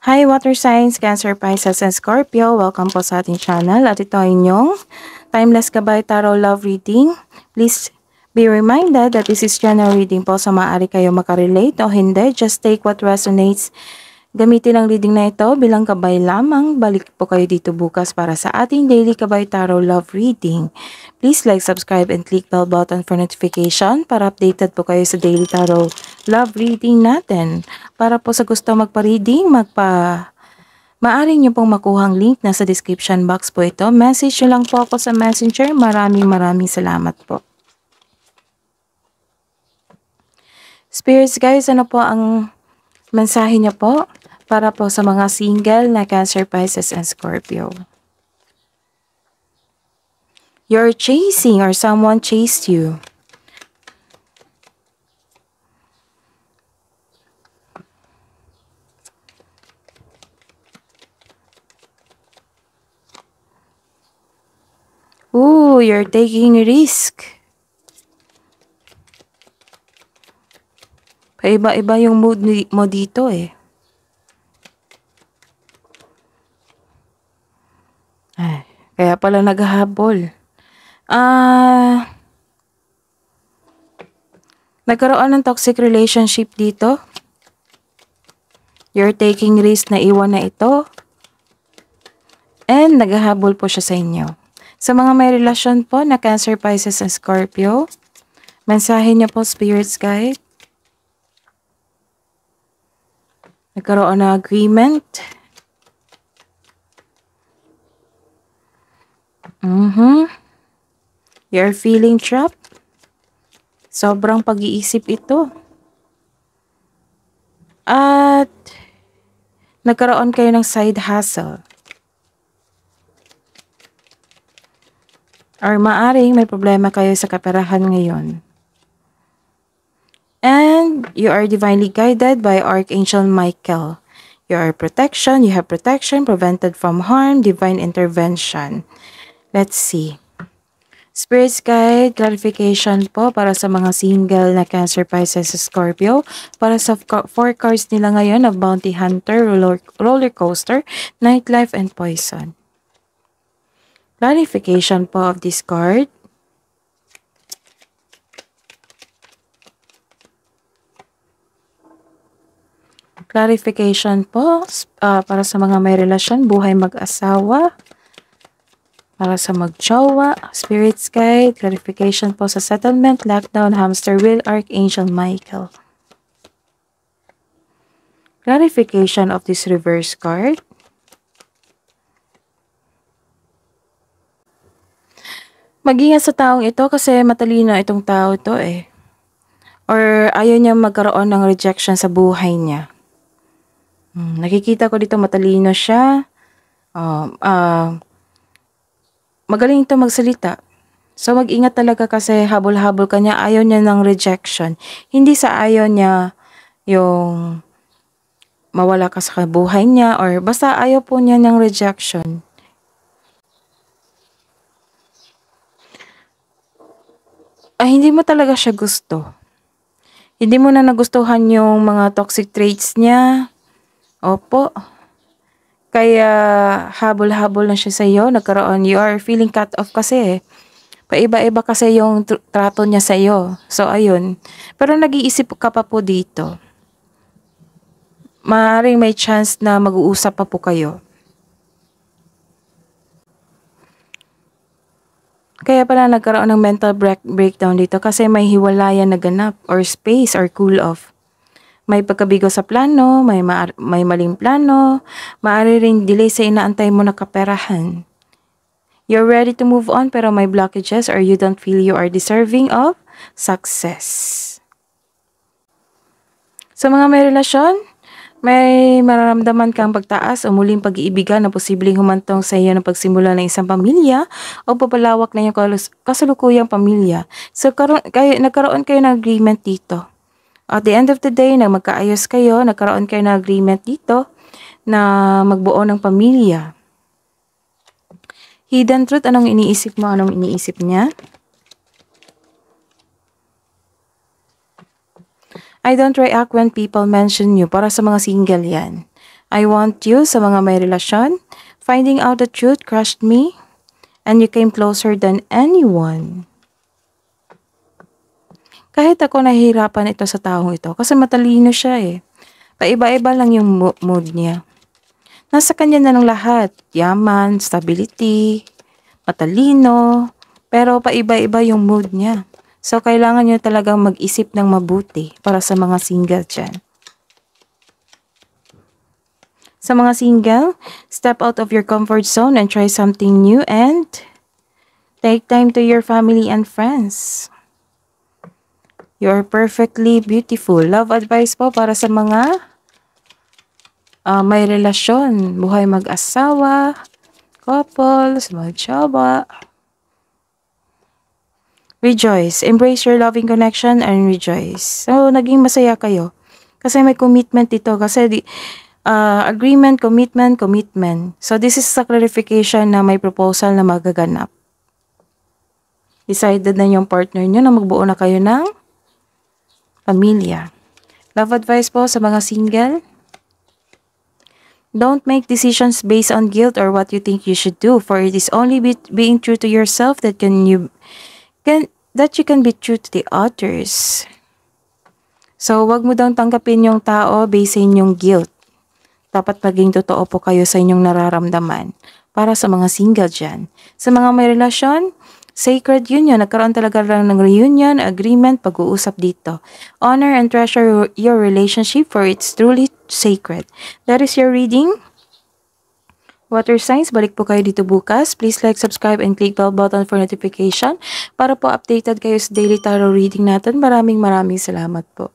Hi Water Signs, Cancer, Pisces, and Scorpio. Welcome po sa ating channel at ito ay inyong Timeless Gabay Tarot Love Reading. Please be reminded that this is general reading po, so maaari kayo makarelate o hindi. Just take what resonates. Gamitin ang reading na ito bilang gabay lamang. Balik po kayo dito bukas para sa ating daily Gabay Tarot Love Reading. Please like, subscribe, and click bell button for notification para updated po kayo sa daily Tarot Love Reading natin. Para po sa gusto magpa-reading, maaari nyo pong makuhang link na sa description box po ito. Message nyo lang po ako sa Messenger. Maraming salamat po. Spirits guys, ano po ang mensahe niyo po para po sa mga single na Cancer, Pisces, and Scorpio? You're chasing or someone chased you. Ooh, you're taking risk. Paiba-iba yung mood mo dito eh. Ay, kaya pala naghahabol. Nagkaroon ng toxic relationship dito. You're taking risk na iwan na ito. And naghahabol po siya sa inyo. Sa mga may relasyon po na Cancer, Pisces, and Scorpio, mensahe niya po, Spirits Guide. Nagkaroon ng agreement. You're feeling trapped. Sobrang pag-iisip ito. At nagkaroon kayo ng side hustle. Or maaring may problema kayo sa kaperahan ngayon. And you are divinely guided by Archangel Michael. You have protection, prevented from harm, divine intervention. Let's see. Spirits Guide, clarification po para sa mga single na Cancer, Pisces, Scorpio. Para sa 4 cards nila ngayon of Bounty Hunter, Roller Coaster, Nightlife, and Poison. Clarification po of this card. Clarification po para sa mga may relasyon, buhay mag-asawa. Para sa mag-jowa, Spirits Guide, clarification po sa settlement, lockdown, hamster wheel, Archangel Michael. Clarification of this reverse card. Mag-ingat sa taong ito kasi matalino itong tao ito eh. Or ayaw niya magkaroon ng rejection sa buhay niya. Nakikita ko dito matalino siya. Magaling ito magsalita. So mag-ingat talaga kasi habol-habol ka niya. Ayaw niya ng rejection. Hindi sa ayaw niya yung mawala ka sa buhay niya or basta ayaw po niya ng rejection. Hindi mo talaga siya gusto. Hindi mo na nagustuhan yung mga toxic traits niya. Opo. Kaya habol-habol na siya sa iyo, nagkaroon, you are feeling cut off kasi. Paiba-iba kasi yung trato niya sa iyo. So ayun. Pero nag-iisip ka pa po dito. Maaaring may chance na mag-uusap pa po kayo. Kaya pala nagkaroon ng mental breakdown dito kasi may hiwalayan na ganap or space or cool off. May pagkabigo sa plano, may maling plano, maaari ring delay sa inaantay mo na kaperahan. You're ready to move on pero may blockages or you don't feel you are deserving of success. Sa mga may relasyon, may mararamdaman kang pagtaas o muling pag-iibigan na posibleng humantong sa iyo ng pagsimula ng isang pamilya o papalawak na iyong kasalukuyang pamilya. So nagkaroon kayo ng agreement dito. At the end of the day, na magkaayos kayo, nagkaroon kayo ng agreement dito na magbuo ng pamilya. Hidden truth, anong iniisip mo? Anong iniisip niya? I don't react when people mention you. Para sa mga single yan. I want you sa mga may relasyon. Finding out the truth crushed me and you came closer than anyone. Kahit ako nahihirapan ito sa taong ito kasi matalino siya eh. Paiba-iba lang yung mood niya. Nasa kanya na ng lahat. Yaman, stability, matalino, pero paiba-iba yung mood niya. So, kailangan niyo talagang mag-isip ng mabuti para sa mga single dyan. Sa mga single, step out of your comfort zone and try something new and take time to your family and friends. You are perfectly beautiful. Love advice po para sa mga may relasyon, buhay mag-asawa, couples, magjowa. Rejoice. Embrace your loving connection and rejoice. So, naging masaya kayo. Kasi may commitment dito. Kasi agreement, commitment, commitment. So, this is a clarification na may proposal na magaganap. Decided na yung partner nyo na magbuo na kayo ng pamilya. Love advice po sa mga single. Don't make decisions based on guilt or what you think you should do, for it is only being true to yourself that you can be true to the others. So, wag mo daw tanggapin yung tao based sa inyong guilt. Dapat maging totoo po kayo sa inyong nararamdaman para sa mga single dyan. Sa mga may relasyon, sacred union. Nagkaroon talaga lang ng reunion, agreement, pag-uusap dito. Honor and treasure your relationship for it's truly sacred. That is your reading. Water signs, balik po kayo dito bukas. Please like, subscribe, and click bell button for notification para po updated kayo sa daily tarot reading natin. Maraming salamat po.